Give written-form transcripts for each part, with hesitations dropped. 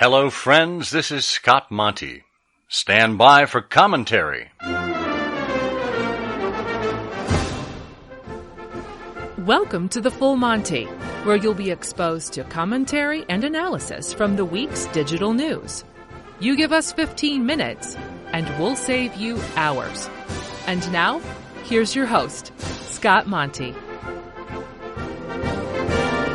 Hello, friends. This is Scott Monty. Stand by for commentary. Welcome to the Full Monty, where you'll be exposed to commentary and analysis from the week's digital news. You give us 15 minutes, and we'll save you hours. And now, here's your host, Scott Monty.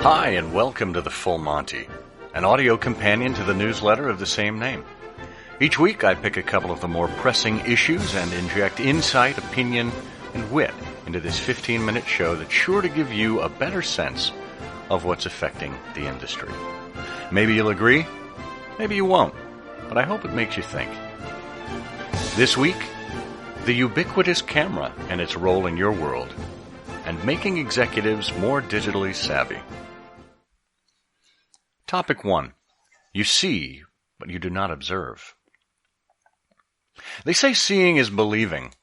Hi, and welcome to the Full Monty, an audio companion to the newsletter of the same name. Each week, I pick a couple of the more pressing issues and inject insight, opinion, and wit into this 15-minute show that's sure to give you a better sense of what's affecting the industry. Maybe you'll agree, maybe you won't, but I hope it makes you think. This week, the ubiquitous camera and its role in your world, and making executives more digitally savvy. Topic 1. You see, but you do not observe. They say seeing is believing,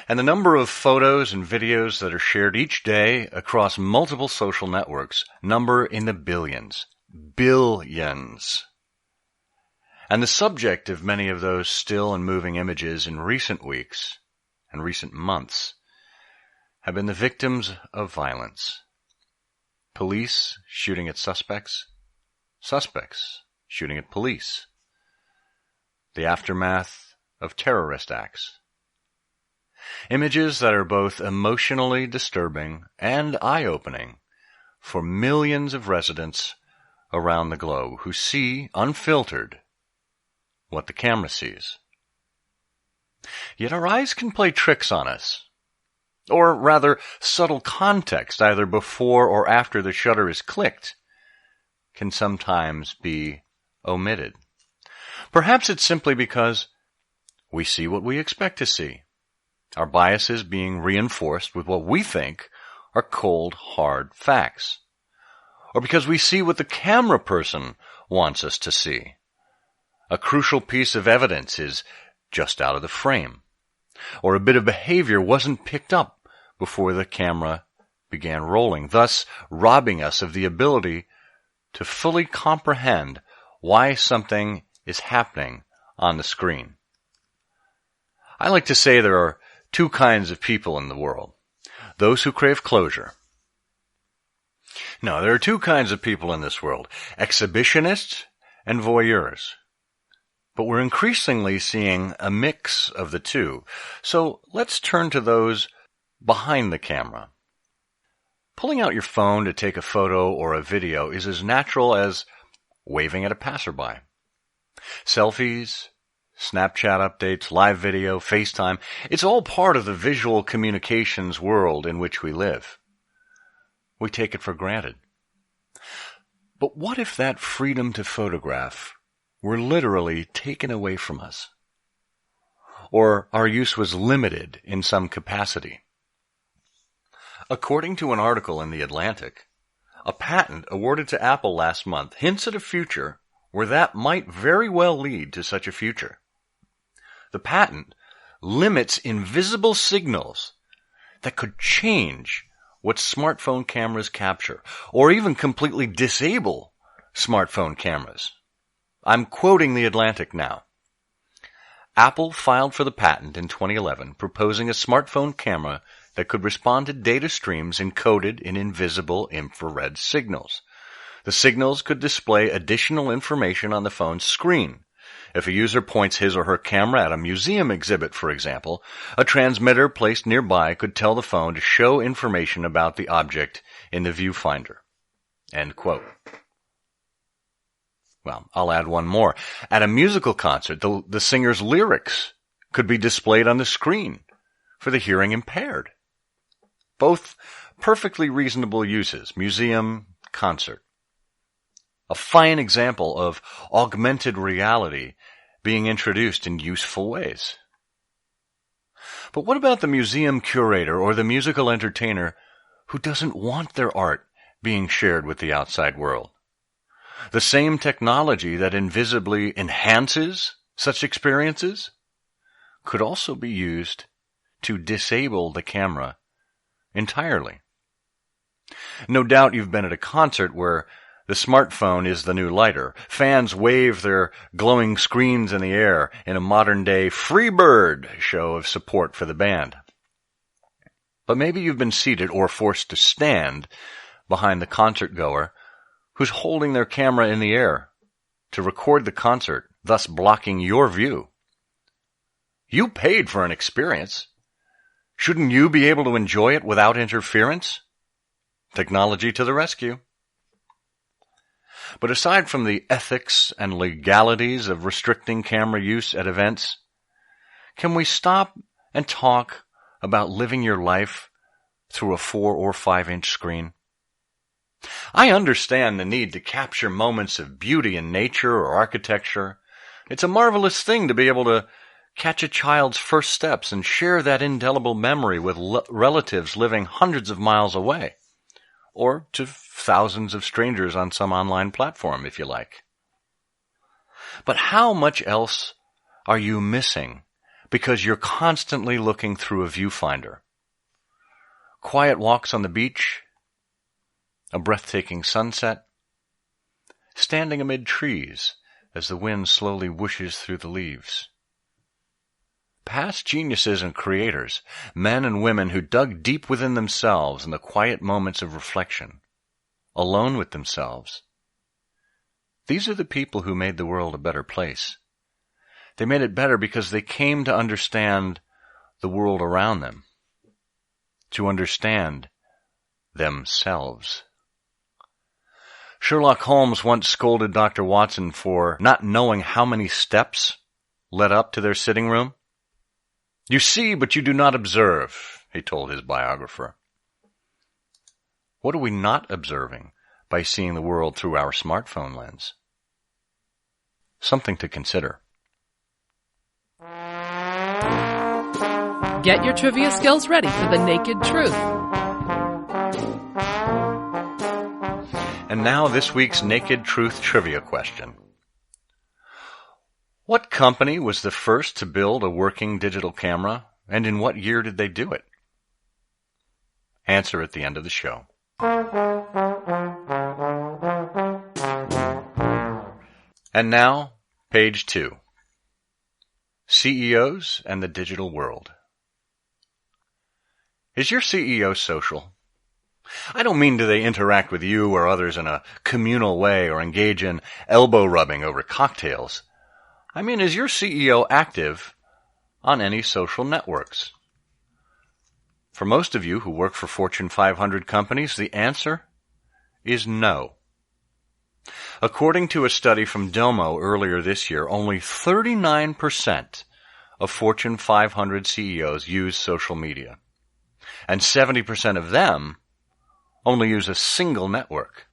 and the number of photos and videos that are shared each day across multiple social networks number in the billions. Billions. And the subject of many of those still and moving images in recent weeks and recent months have been the victims of violence. Police shooting at suspects. Suspects shooting at police. The aftermath of terrorist acts. Images that are both emotionally disturbing and eye-opening for millions of residents around the globe who see, unfiltered, what the camera sees. Yet our eyes can play tricks on us. Or rather, subtle context, either before or after the shutter is clicked, can sometimes be omitted. Perhaps it's simply because we see what we expect to see, our biases being reinforced with what we think are cold, hard facts. Or because we see what the camera person wants us to see. A crucial piece of evidence is just out of the frame. Or a bit of behavior wasn't picked up before the camera began rolling, thus robbing us of the ability to fully comprehend why something is happening on the screen. I like to say there are two kinds of people in the world. Those who crave closure. No, there are two kinds of people in this world. Exhibitionists and voyeurs. But we're increasingly seeing a mix of the two. So let's turn to those behind the camera. Pulling out your phone to take a photo or a video is as natural as waving at a passerby. Selfies, Snapchat updates, live video, FaceTime, it's all part of the visual communications world in which we live. We take it for granted. But what if that freedom to photograph were literally taken away from us? Or our use was limited in some capacity? According to an article in The Atlantic, a patent awarded to Apple last month hints at a future where that might very well lead to such a future. The patent limits invisible signals that could change what smartphone cameras capture, or even completely disable smartphone cameras. I'm quoting The Atlantic now. Apple filed for the patent in 2011, proposing a smartphone camera that could respond to data streams encoded in invisible infrared signals. The signals could display additional information on the phone's screen. If a user points his or her camera at a museum exhibit, for example, a transmitter placed nearby could tell the phone to show information about the object in the viewfinder. End quote. Well, I'll add one more. At a musical concert, the singer's lyrics could be displayed on the screen for the hearing impaired. Both perfectly reasonable uses, museum, concert. A fine example of augmented reality being introduced in useful ways. But what about the museum curator or the musical entertainer who doesn't want their art being shared with the outside world? The same technology that invisibly enhances such experiences could also be used to disable the camera entirely. No doubt you've been at a concert where The smartphone is the new lighter. Fans wave their glowing screens in the air in a modern-day Freebird show of support for the band. But maybe you've been seated or forced to stand behind the concert goer who's holding their camera in the air to record the concert, thus blocking your view. You paid for an experience. Shouldn't you be able to enjoy it without interference? Technology to the rescue. But aside from the ethics and legalities of restricting camera use at events, can we stop and talk about living your life through a 4 or 5 inch screen? I understand the need to capture moments of beauty in nature or architecture. It's a marvelous thing to be able to catch a child's first steps and share that indelible memory with relatives living hundreds of miles away, or to thousands of strangers on some online platform, if you like. But how much else are you missing because you're constantly looking through a viewfinder? Quiet walks on the beach, a breathtaking sunset, standing amid trees as the wind slowly whooshes through the leaves. Past geniuses and creators, men and women who dug deep within themselves in the quiet moments of reflection, alone with themselves. These are the people who made the world a better place. They made it better because they came to understand the world around them, to understand themselves. Sherlock Holmes once scolded Dr. Watson for not knowing how many steps led up to their sitting room. "You see, but you do not observe," he told his biographer. What are we not observing by seeing the world through our smartphone lens? Something to consider. Get your trivia skills ready for the naked truth. And now this week's Naked Truth trivia question. What company was the first to build a working digital camera, and in what year did they do it? Answer at the end of the show. And now, page 2. CEOs and the digital world. Is your CEO social? I don't mean do they interact with you or others in a communal way or engage in elbow rubbing over cocktails. I mean, is your CEO active on any social networks? For most of you who work for Fortune 500 companies, the answer is no. According to a study from Domo earlier this year, only 39% of Fortune 500 CEOs use social media, and 70% of them only use a single network.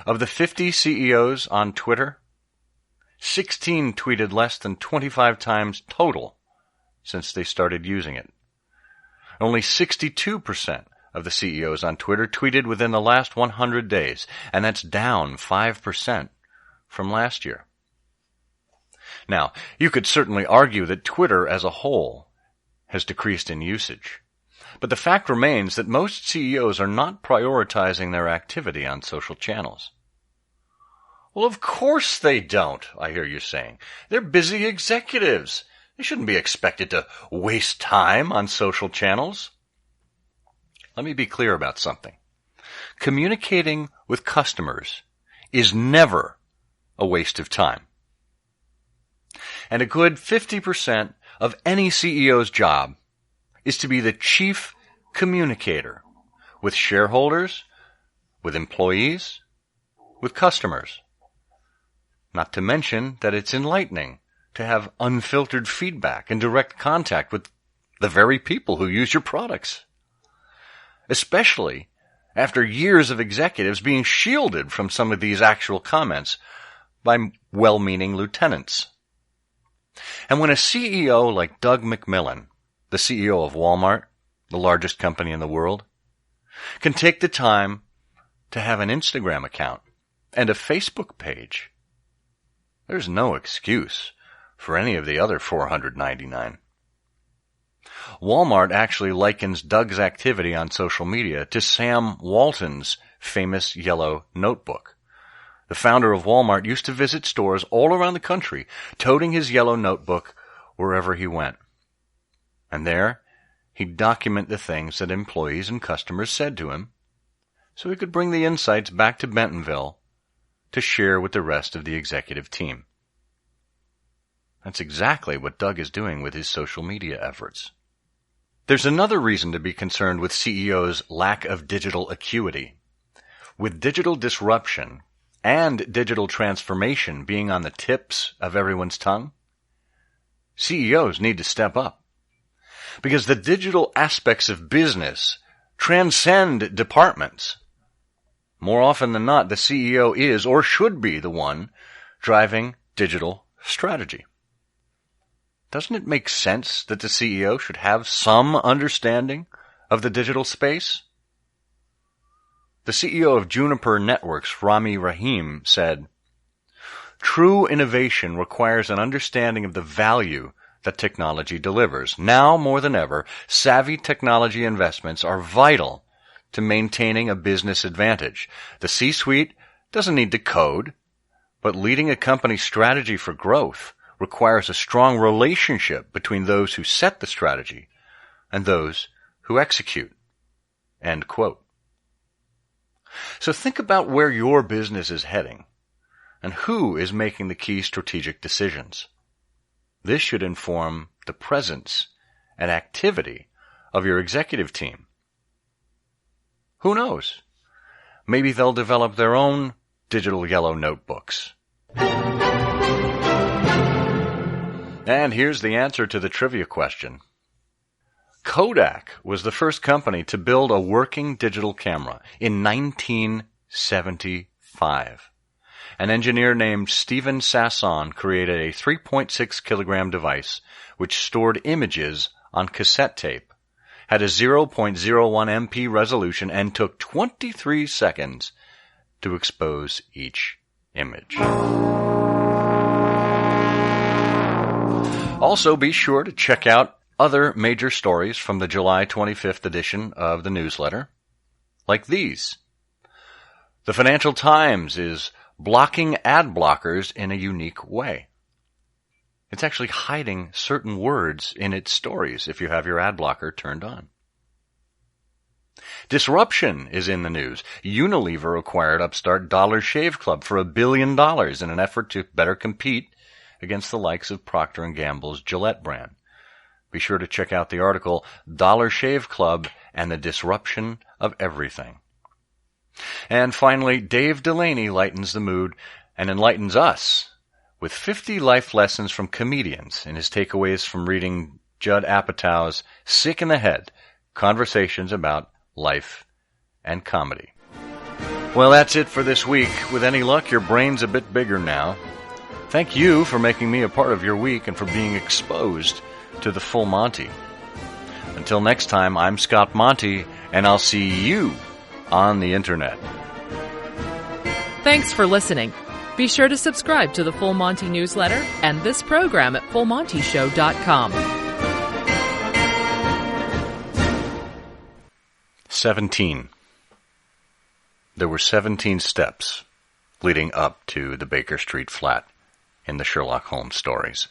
Of the 50 CEOs on Twitter, 16 tweeted less than 25 times total since they started using it. Only 62% of the CEOs on Twitter tweeted within the last 100 days, and that's down 5% from last year. Now, you could certainly argue that Twitter as a whole has decreased in usage, but the fact remains that most CEOs are not prioritizing their activity on social channels. Well, of course they don't, I hear you saying. They're busy executives. They shouldn't be expected to waste time on social channels. Let me be clear about something. Communicating with customers is never a waste of time. And a good 50% of any CEO's job is to be the chief communicator with shareholders, with employees, with customers. Not to mention that it's enlightening to have unfiltered feedback and direct contact with the very people who use your products. Especially after years of executives being shielded from some of these actual comments by well-meaning lieutenants. And when a CEO like Doug McMillon, the CEO of Walmart, the largest company in the world, can take the time to have an Instagram account and a Facebook page, there's no excuse for any of the other 499. Walmart actually likens Doug's activity on social media to Sam Walton's famous yellow notebook. The founder of Walmart used to visit stores all around the country, toting his yellow notebook wherever he went. And there, he'd document the things that employees and customers said to him, so he could bring the insights back to Bentonville to share with the rest of the executive team. That's exactly what Doug is doing with his social media efforts. There's another reason to be concerned with CEOs' lack of digital acuity. With digital disruption and digital transformation being on the tips of everyone's tongue, CEOs need to step up. Because the digital aspects of business transcend departments. More often than not, the CEO is or should be the one driving digital strategy. Doesn't it make sense that the CEO should have some understanding of the digital space? The CEO of Juniper Networks, Rami Rahim, said, "True innovation requires an understanding of the value that technology delivers. Now more than ever, savvy technology investments are vital to maintaining a business advantage. The C-suite doesn't need to code, but leading a company's strategy for growth requires a strong relationship between those who set the strategy and those who execute." End quote. So think about where your business is heading and who is making the key strategic decisions. This should inform the presence and activity of your executive team. Who knows? Maybe they'll develop their own digital yellow notebooks. And here's the answer to the trivia question. Kodak was the first company to build a working digital camera in 1975. An engineer named Stephen Sasson created a 3.6 kilogram device which stored images on cassette tape, had a 0.01 MP resolution, and took 23 seconds to expose each image. Also, be sure to check out other major stories from the July 25th edition of the newsletter, like these. The Financial Times is blocking ad blockers in a unique way. It's actually hiding certain words in its stories if you have your ad blocker turned on. Disruption is in the news. Unilever acquired upstart Dollar Shave Club for $1 billion in an effort to better compete against the likes of Procter & Gamble's Gillette brand. Be sure to check out the article, Dollar Shave Club and the Disruption of Everything. And finally, Dave Delaney lightens the mood and enlightens us with 50 life lessons from comedians in his takeaways from reading Judd Apatow's Sick in the Head, Conversations About Life and Comedy. Well, that's it for this week. With any luck, your brain's a bit bigger now. Thank you for making me a part of your week and for being exposed to the Full Monty. Until next time, I'm Scott Monty, and I'll see you on the Internet. Thanks for listening. Be sure to subscribe to the Full Monty newsletter and this program at fullmontyshow.com. 17. There were 17 steps leading up to the Baker Street flat in the Sherlock Holmes stories.